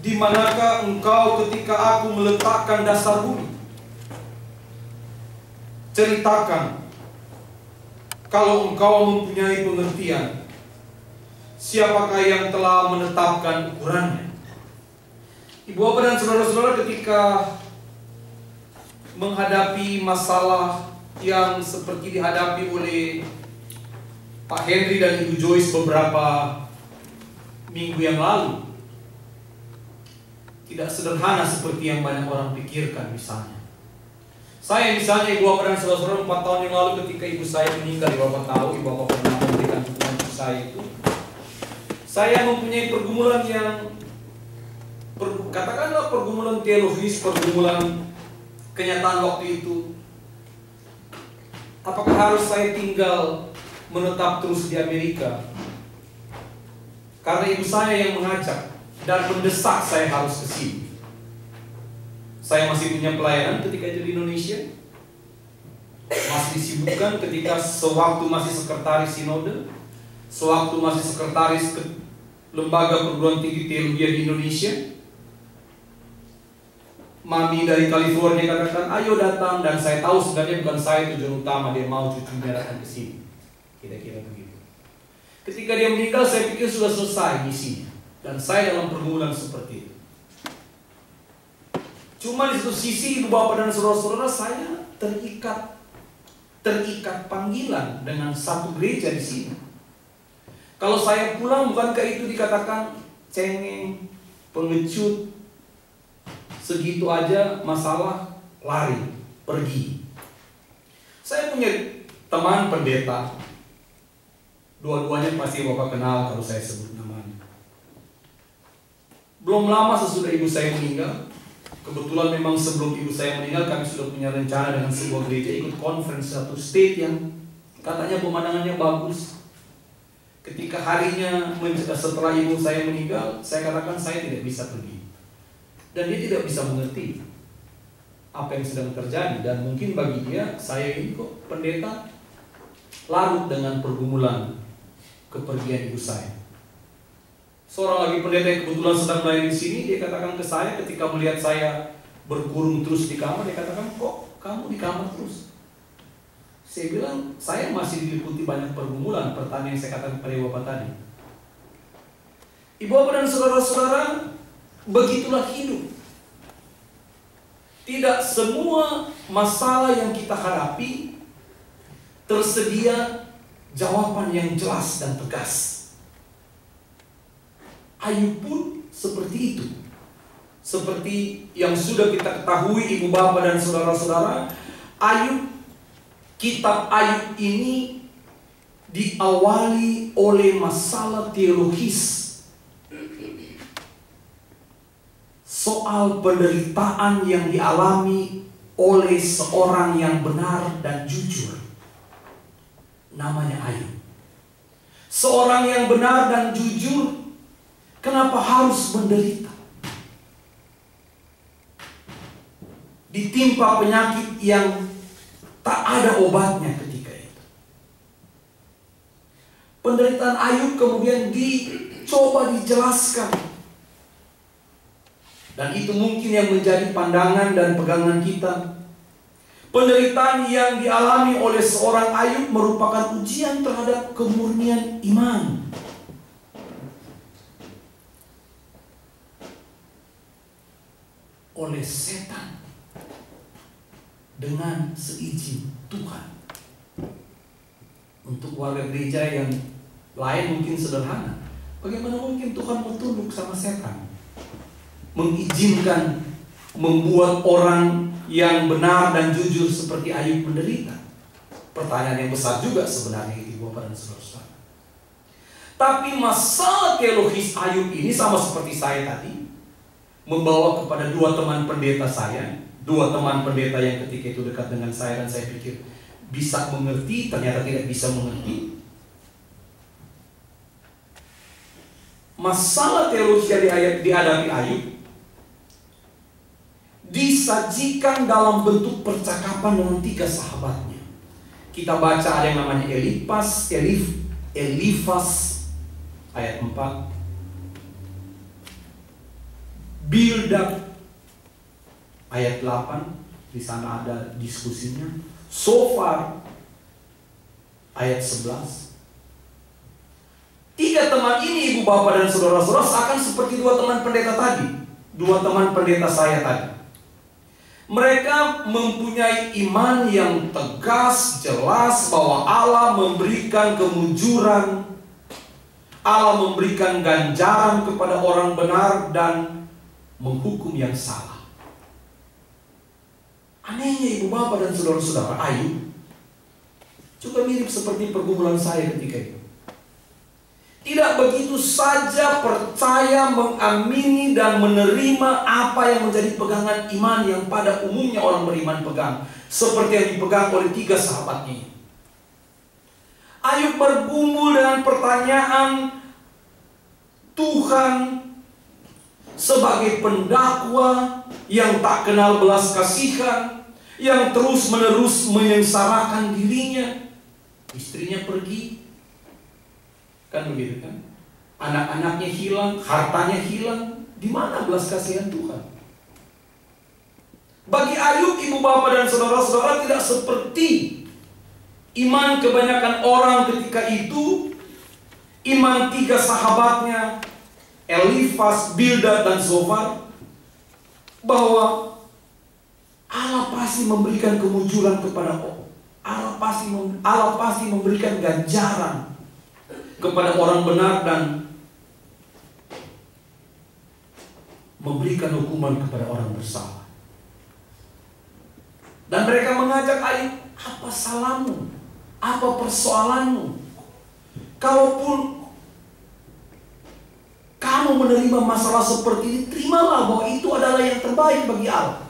Di manakah engkau ketika aku meletakkan dasar bumi? Ceritakan, kalau engkau mempunyai pengertian, siapakah yang telah menetapkan ukurannya? Ibu bapak dan saudara-saudara, ketika menghadapi masalah yang seperti dihadapi oleh Pak Henry dan Ibu Joyce beberapa minggu yang lalu, tidak sederhana seperti yang banyak orang pikirkan. Misalnya saya, ibu bapak dan saudara-saudara, 4 tahun yang lalu ketika ibu saya meninggal, ibu bapak tahu, ibu bapak pernah memberikan dukungan untuk saya itu. Saya mempunyai pergumulan yang katakanlah pergumulan teologis, pergumulan kenyataan waktu itu. Apakah harus saya tinggal menetap terus di Amerika? Karena ibu saya yang mengajak dan mendesak saya harus ke sini. Saya masih punya pelayanan ketika itu di Indonesia, masih disibukkan ketika sewaktu masih sekretaris sinode, sewaktu masih sekretaris lembaga perguruan tinggi teologi di Indonesia. Mami dari California katakan, ayo datang, dan saya tahu sebenarnya bukan saya tujuan utama, dia mau cucunya datang ke sini. Kira-kira begitu. Ketika dia meninggal, saya pikir sudah selesai misinya, dan saya dalam pergumulan seperti itu. Cuma di satu sisi, ibu bapak dan saudara-saudara, saya terikat panggilan dengan satu gereja di sini. Kalau saya pulang, bukankah itu dikatakan cengeng, pengecut, segitu aja masalah, lari, pergi. Saya punya teman pendeta, dua-duanya pasti bapak kenal kalau saya sebut namanya. Belum lama sesudah ibu saya meninggal, kebetulan memang sebelum ibu saya meninggal, kami sudah punya rencana dengan sebuah gereja ikut conference satu state yang katanya pemandangannya bagus. Ketika harinya setelah ibu saya meninggal, saya katakan saya tidak bisa pergi. Dan dia tidak bisa mengerti apa yang sedang terjadi. Dan mungkin bagi dia, saya ini kok pendeta larut dengan pergumulan kepergian ibu saya. Seorang lagi pendeta yang kebetulan sedang melayani di sini, dia katakan ke saya ketika melihat saya berkurung terus di kamar, dia katakan, kok kamu di kamar terus? Saya bilang, saya masih diliputi banyak pergumulan, pertanyaan yang saya katakan kepada bapak tadi. Ibu bapak dan saudara-saudara, begitulah hidup. Tidak semua masalah yang kita hadapi tersedia jawaban yang jelas dan tegas. Ayub pun seperti itu. Seperti yang sudah kita ketahui ibu bapak dan saudara-saudara, kitab Ayub ini diawali oleh masalah teologis soal penderitaan yang dialami oleh seorang yang benar dan jujur. Namanya Ayub. Seorang yang benar dan jujur, kenapa harus menderita? Ditimpa penyakit yang tak ada obatnya ketika itu. Penderitaan Ayub kemudian dicoba dijelaskan. Dan itu mungkin yang menjadi pandangan dan pegangan kita. Penderitaan yang dialami oleh seorang Ayub merupakan ujian terhadap kemurnian iman. Oleh setan dengan seizin Tuhan. Untuk warga gereja yang lain mungkin sederhana. Bagaimana mungkin Tuhan mau tunduk sama setan? Mengizinkan membuat orang yang benar dan jujur seperti Ayub menderita. Pertanyaan yang besar juga sebenarnya ibu bapak dan saudara-saudara. Tapi masalah teologis Ayub ini sama seperti saya tadi, membawa kepada dua teman pendeta saya, dua teman pendeta yang ketika itu dekat dengan saya, dan saya pikir bisa mengerti, ternyata tidak bisa mengerti. Masalah teologis yang dihadapi Ayub disajikan dalam bentuk percakapan dengan tiga sahabatnya. Kita baca ada yang namanya Elifas ayat 4. Bildad ayat 8, di sana ada diskusinya. Sofar ayat 11. Tiga teman ini, ibu bapak dan saudara-saudara, seakan seperti dua teman pendeta tadi, dua teman pendeta saya tadi. Mereka mempunyai iman yang tegas, jelas bahwa Allah memberikan kemujuran, Allah memberikan ganjaran kepada orang benar dan menghukum yang salah. Anehnya ibu bapak dan saudara-saudara, Ayub juga mirip seperti pergumulan saya ketika itu. Tidak begitu saja percaya, mengamini dan menerima apa yang menjadi pegangan iman yang pada umumnya orang beriman pegang, seperti yang dipegang oleh tiga sahabat ini. Ayub bergumul dengan pertanyaan Tuhan sebagai pendakwa yang tak kenal belas kasihan, yang terus-menerus menyengsarakan dirinya. Istrinya pergi, kan begitu kan? Anak-anaknya hilang, hartanya hilang. Di mana belas kasihan Tuhan? Bagi Ayub, ibu bapak dan saudara-saudara, tidak seperti iman kebanyakan orang ketika itu. Iman tiga sahabatnya, Elifas, Bildad, dan Zofar, bahwa Allah pasti memberikan kemujuran kepada Allah. Allah pasti memberikan ganjaran kepada orang benar dan memberikan hukuman kepada orang bersalah. Dan mereka mengajak Ayub, apa salahmu? Apa persoalanmu? Kalaupun kamu menerima masalah seperti ini, terimalah bahwa itu adalah yang terbaik bagi Allah.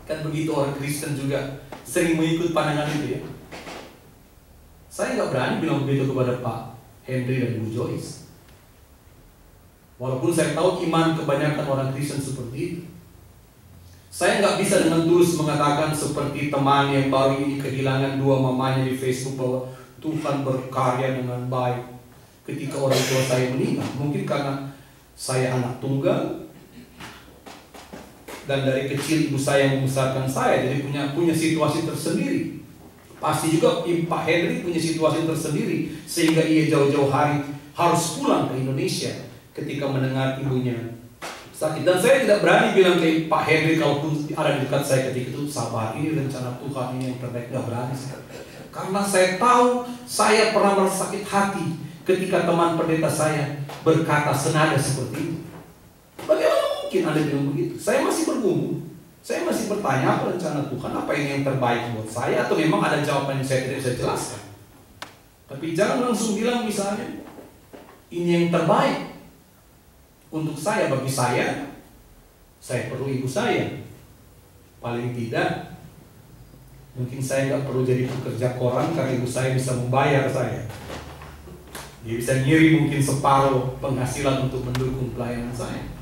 Kan begitu orang Kristen juga sering mengikut pandangan itu ya. Saya nggak berani bilang begitu kepada Pak Henry dan Bu Joyce. Walaupun saya tahu iman kebanyakan orang Kristen seperti itu. Saya nggak bisa dengan tulus mengatakan seperti teman yang baru ini kehilangan dua mamanya di Facebook bahwa Tuhan berkarya dengan baik ketika orang tua saya meninggal. Mungkin karena saya anak tunggal dan dari kecil ibu saya membesarkan saya, jadi punya situasi tersendiri. Pasti juga Pak Henry punya situasi tersendiri, sehingga ia jauh-jauh hari harus pulang ke Indonesia ketika mendengar ibunya sakit. Dan saya tidak berani bilang ke Pak Henry kalaupun ada di dekat saya ketika itu, sabar, ini rencana Tuhan, ini yang terbaik. Tidak berani saya. Karena saya tahu saya pernah merasa sakit hati ketika teman pendeta saya berkata senada seperti itu. Bagaimana mungkin Anda bilang begitu? Saya masih bergumul. Saya masih bertanya, apa rencana Tuhan? Apa ini yang terbaik buat saya? Atau memang ada jawaban yang saya tidak bisa jelaskan? Tapi jangan langsung bilang misalnya, ini yang terbaik untuk saya. Bagi saya perlu ibu saya. Paling tidak, mungkin saya nggak perlu jadi pekerja koran karena ibu saya bisa membayar saya. Dia bisa ngirim mungkin separuh penghasilan untuk mendukung pelayanan saya.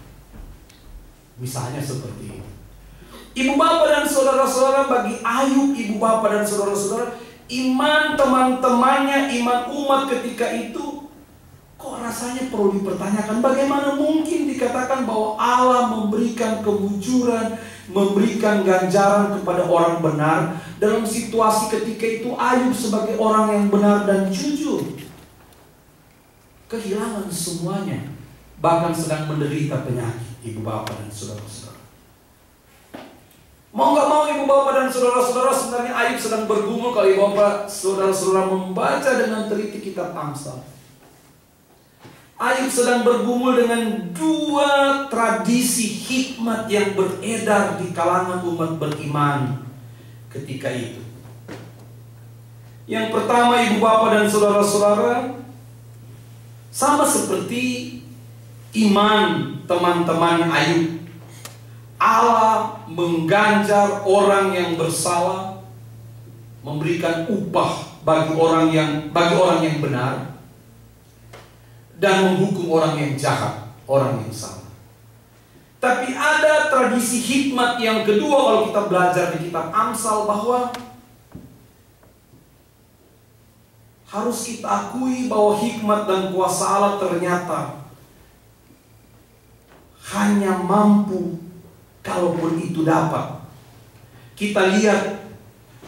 Misalnya seperti itu. Ibu bapak dan saudara-saudara, bagi Ayub, ibu bapak dan saudara-saudara, iman teman-temannya, iman umat ketika itu, kok rasanya perlu dipertanyakan. Bagaimana mungkin dikatakan bahwa Allah memberikan kemujuran, memberikan ganjaran kepada orang benar, dalam situasi ketika itu Ayub sebagai orang yang benar dan jujur kehilangan semuanya, bahkan sedang menderita penyakit. Ibu bapak dan saudara-saudara, mau gak mau ibu bapak dan saudara-saudara, sebenarnya Ayub sedang bergumul. Kalau ibu bapak saudara-saudara membaca dengan teliti kitab Amsal, Ayub sedang bergumul dengan dua tradisi hikmat yang beredar di kalangan umat beriman ketika itu. Yang pertama, ibu bapak dan saudara-saudara, sama seperti iman teman-teman Ayub, Allah mengganjar orang yang bersalah, memberikan upah bagi orang yang benar, dan menghukum orang yang jahat, orang yang salah. Tapi ada tradisi hikmat yang kedua kalau kita belajar di kitab Amsal, bahwa harus kita akui bahwa hikmat dan kuasa Allah ternyata hanya mampu kalaupun itu dapat kita lihat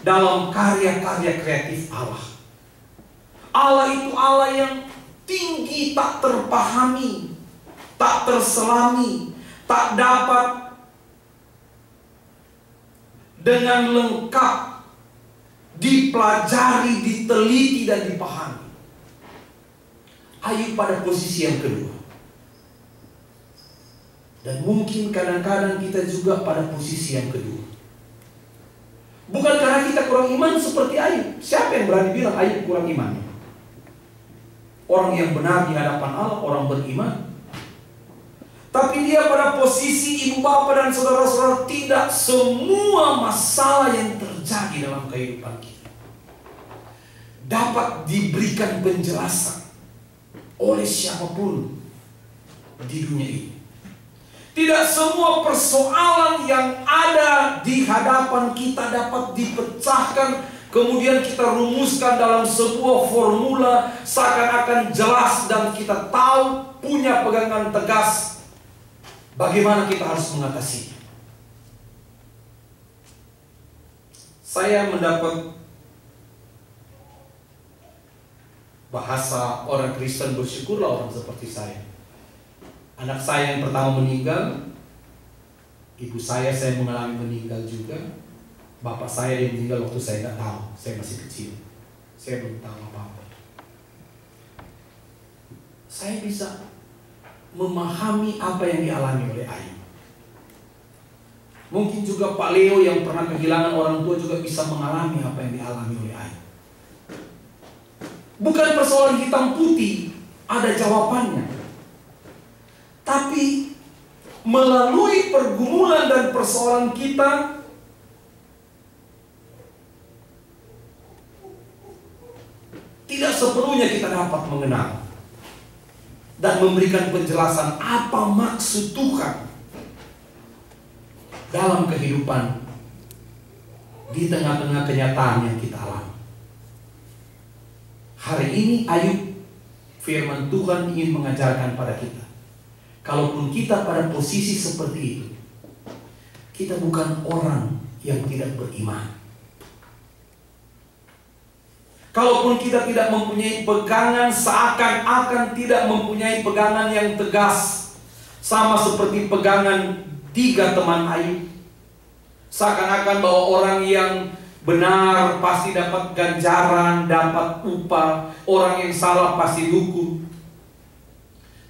dalam karya-karya kreatif Allah. Allah itu Allah yang tinggi, tak terpahami, tak terselami, tak dapat dengan lengkap dipelajari, diteliti, dan dipahami. Ayub pada posisi yang kedua. Dan mungkin kadang-kadang kita juga pada posisi yang kedua. Bukan karena kita kurang iman seperti Ayub. Siapa yang berani bilang Ayub kurang iman? Orang yang benar di hadapan Allah, orang beriman. Tapi dia pada posisi ibu bapak dan saudara-saudara, tidak semua masalah yang terjadi dalam kehidupan kita dapat diberikan penjelasan oleh siapapun di dunia ini. Tidak semua persoalan yang ada di hadapan kita dapat dipecahkan, kemudian kita rumuskan dalam sebuah formula seakan-akan jelas dan kita tahu, punya pegangan tegas bagaimana kita harus mengatasinya. Saya mendapat bahasa orang Kristen, bersyukurlah orang seperti saya. Anak saya yang pertama meninggal, ibu saya mengalami meninggal juga. Bapak saya yang meninggal waktu saya tidak tahu, saya masih kecil, saya belum tahu apa-apa. Saya bisa memahami apa yang dialami oleh Ayub. Mungkin juga Pak Leo yang pernah kehilangan orang tua juga bisa mengalami apa yang dialami oleh Ayub. Bukan persoalan hitam putih, ada jawabannya. Tapi melalui pergumulan dan persoalan kita, tidak sepenuhnya kita dapat mengenal dan memberikan penjelasan apa maksud Tuhan dalam kehidupan di tengah-tengah kenyataan yang kita alami. Hari ini Ayub, firman Tuhan ingin mengajarkan pada kita, kalaupun kita pada posisi seperti itu, kita bukan orang yang tidak beriman. Kalaupun kita tidak mempunyai pegangan, seakan-akan tidak mempunyai pegangan yang tegas, sama seperti pegangan 3 teman Ayub. Seakan-akan bahwa orang yang benar pasti dapat ganjaran, dapat upah, orang yang salah pasti dihukum.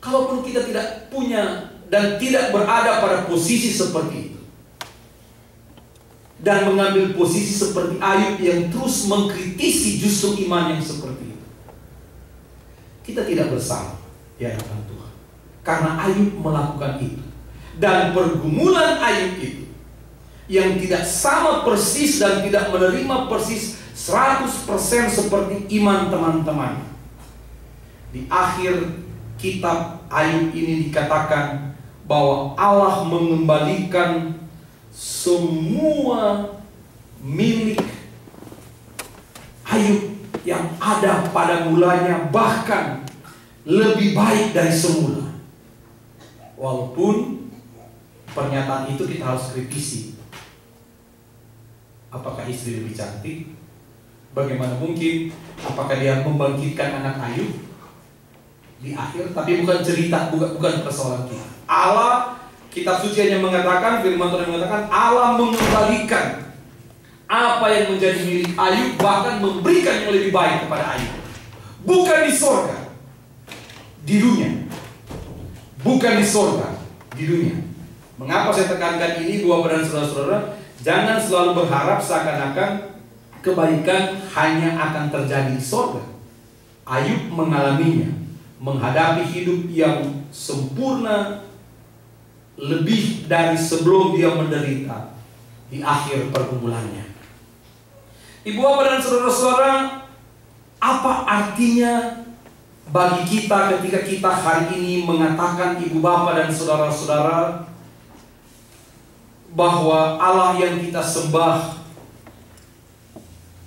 Kalaupun kita tidak punya dan tidak berada pada posisi seperti itu, dan mengambil posisi seperti Ayub yang terus mengkritisi justru iman yang seperti itu, kita tidak bersalah di hadapan Tuhan, karena Ayub melakukan itu. Dan pergumulan Ayub itu yang tidak sama persis dan tidak menerima persis 100% seperti iman teman-teman. Di akhir kitab Ayub ini dikatakan bahwa Allah mengembalikan semua milik Ayub yang ada pada mulanya, bahkan lebih baik dari semula. Walaupun pernyataan itu kita harus kritisi. Apakah istri lebih cantik? Bagaimana mungkin? Apakah dia membangkitkan anak Ayub di akhir? Tapi bukan cerita, bukan persoalan kita. Allah, kitab suci hanya mengatakan, firman Tuhan mengatakan, Allah mengembalikan apa yang menjadi milik Ayub, bahkan memberikan yang lebih baik kepada Ayub. Bukan di sorga, di dunia. Bukan di sorga, di dunia. Mengapa saya tekankan ini, Bapak dan saudara-saudara? Jangan selalu berharap seakan-akan kebaikan hanya akan terjadi di sorga. Ayub mengalaminya, menghadapi hidup yang sempurna, lebih dari sebelum dia menderita di akhir pergumulannya. Ibu bapak dan saudara-saudara, apa artinya bagi kita ketika kita hari ini mengatakan ibu bapak dan saudara-saudara bahwa Allah yang kita sembah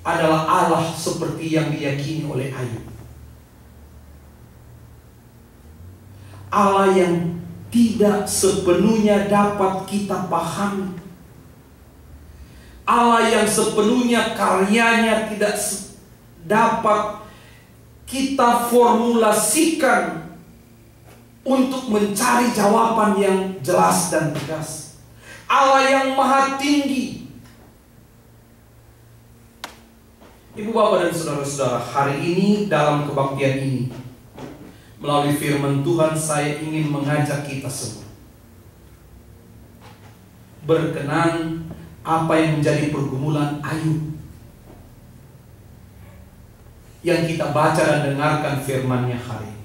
adalah Allah seperti yang diyakini oleh Ayub. Allah yang tidak sepenuhnya dapat kita pahami. Allah yang sepenuhnya karyanya tidak dapat kita formulasikan untuk mencari jawaban yang jelas dan tegas. Allah yang maha tinggi. Ibu bapak dan saudara-saudara, hari ini dalam kebaktian ini, melalui firman Tuhan, saya ingin mengajak kita semua berkenan apa yang menjadi pergumulan Ayub yang kita baca dan dengarkan firman-Nya hari ini.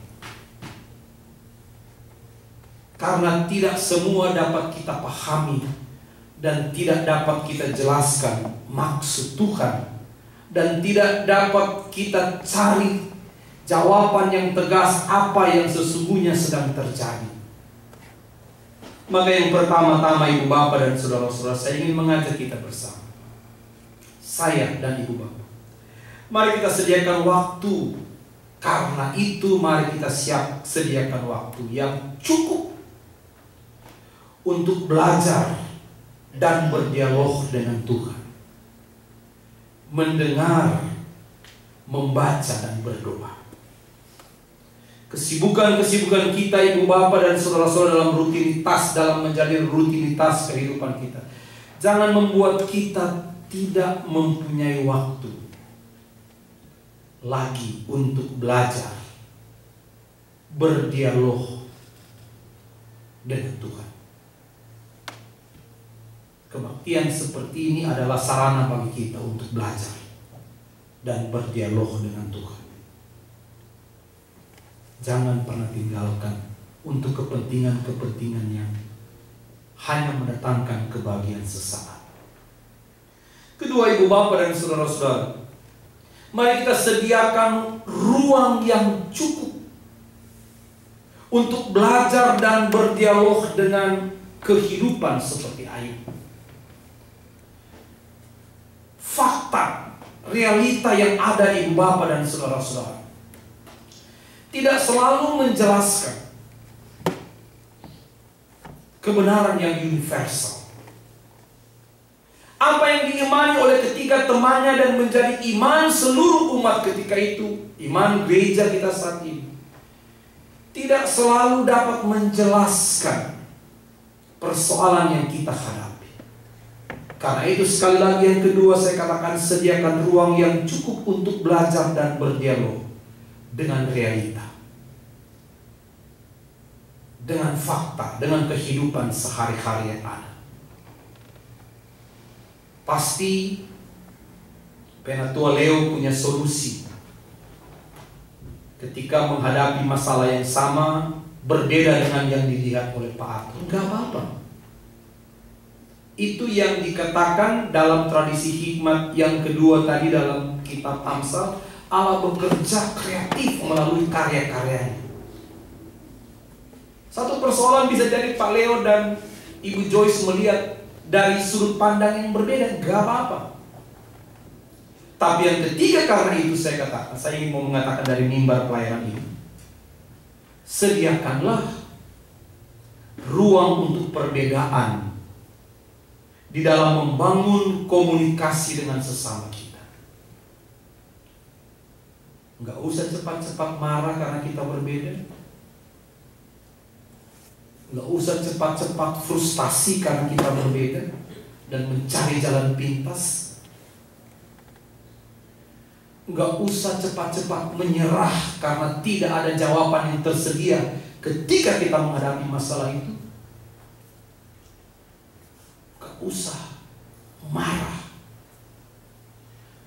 Karena tidak semua dapat kita pahami dan tidak dapat kita jelaskan maksud Tuhan, dan tidak dapat kita cari jawaban yang tegas apa yang sesungguhnya sedang terjadi. Maka yang pertama-tama ibu bapak dan saudara-saudara, saya ingin mengajak kita bersama, saya dan ibu bapak, mari kita sediakan waktu. Karena itu mari kita sediakan waktu yang cukup untuk belajar dan berdialog dengan Tuhan, mendengar, membaca dan berdoa. Kesibukan-kesibukan kita ibu bapak dan saudara-saudara dalam menjadi rutinitas kehidupan kita, jangan membuat kita tidak mempunyai waktu lagi untuk belajar, berdialog dengan Tuhan. Kebaktian seperti ini adalah sarana bagi kita untuk belajar dan berdialog dengan Tuhan. Jangan pernah tinggalkan untuk kepentingan-kepentingan yang hanya mendatangkan kebahagiaan sesaat. Kedua ibu bapak dan saudara-saudara, mari kita sediakan ruang yang cukup untuk belajar dan berdialog dengan kehidupan seperti Ayub. Fakta, realita yang ada ibu bapak dan saudara-saudara tidak selalu menjelaskan kebenaran yang universal. Apa yang diimani oleh ketiga temannya dan menjadi iman seluruh umat ketika itu, iman gereja kita saat ini, tidak selalu dapat menjelaskan persoalan yang kita hadapi. Karena itu sekali lagi yang kedua saya katakan, sediakan ruang yang cukup untuk belajar dan berdialog dengan realita, dengan fakta, dengan kehidupan sehari-hari yang ada. Pasti Penatua Leo punya solusi ketika menghadapi masalah yang sama, berbeda dengan yang dilihat oleh Pak Arthur. Enggak apa-apa. Itu yang dikatakan dalam tradisi hikmat yang kedua tadi dalam kitab Amsal, Allah bekerja kreatif melalui karya-karyanya. Satu persoalan bisa jadi Pak Leo dan Ibu Joyce melihat dari sudut pandang yang berbeda, gak apa-apa. Tapi yang ketiga, karena itu saya katakan, saya ingin mau mengatakan dari mimbar pelayanan ini, sediakanlah ruang untuk perbedaan di dalam membangun komunikasi dengan sesama kita. Gak usah cepat-cepat marah karena kita berbeda. Gak usah cepat-cepat frustasi karena kita berbeda dan mencari jalan pintas. Gak usah cepat-cepat menyerah karena tidak ada jawaban yang tersedia ketika kita menghadapi masalah itu. Gak usah marah,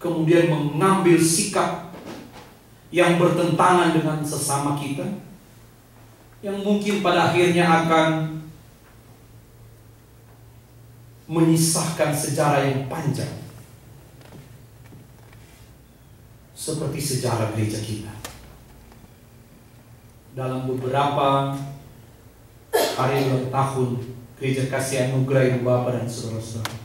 kemudian mengambil sikap yang bertentangan dengan sesama kita, yang mungkin pada akhirnya akan menyisahkan sejarah yang panjang, seperti sejarah gereja kita. Dalam beberapa hari ulang tahun Gereja Kasih Anugerah Ibu Bapak dan Saudara-saudara,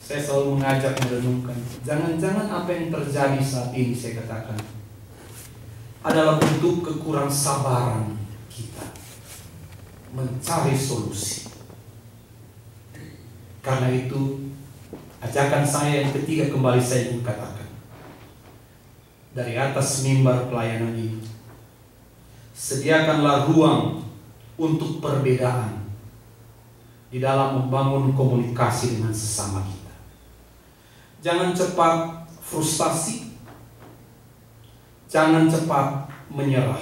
saya selalu mengajak merenungkan, jangan-jangan apa yang terjadi saat ini, saya katakan, adalah bentuk kekurangsabaran kita. mencari solusi. Karena itu, ajakan saya yang ketiga kembali saya ingin katakan. Dari atas mimbar pelayanan ini, sediakanlah ruang untuk perbedaan di dalam membangun komunikasi dengan sesama kita. Jangan cepat frustasi, jangan cepat menyerah,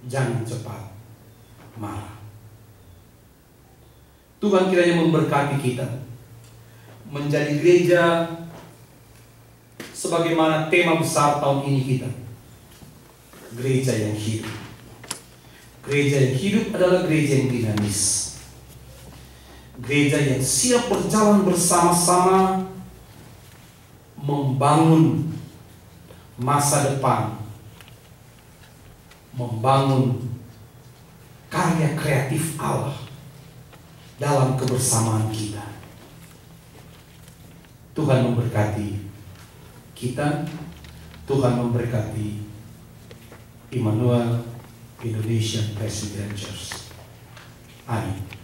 jangan cepat marah. Tuhan kiranya memberkati kita menjadi gereja sebagaimana tema besar tahun ini kita, gereja yang hidup. Gereja yang hidup adalah gereja yang dinamis, gereja yang siap berjalan bersama-sama membangun masa depan, membangun karya kreatif Allah dalam kebersamaan kita. Tuhan memberkati kita, Tuhan memberkati Immanuel Indonesian Presbyterian Church. Amin.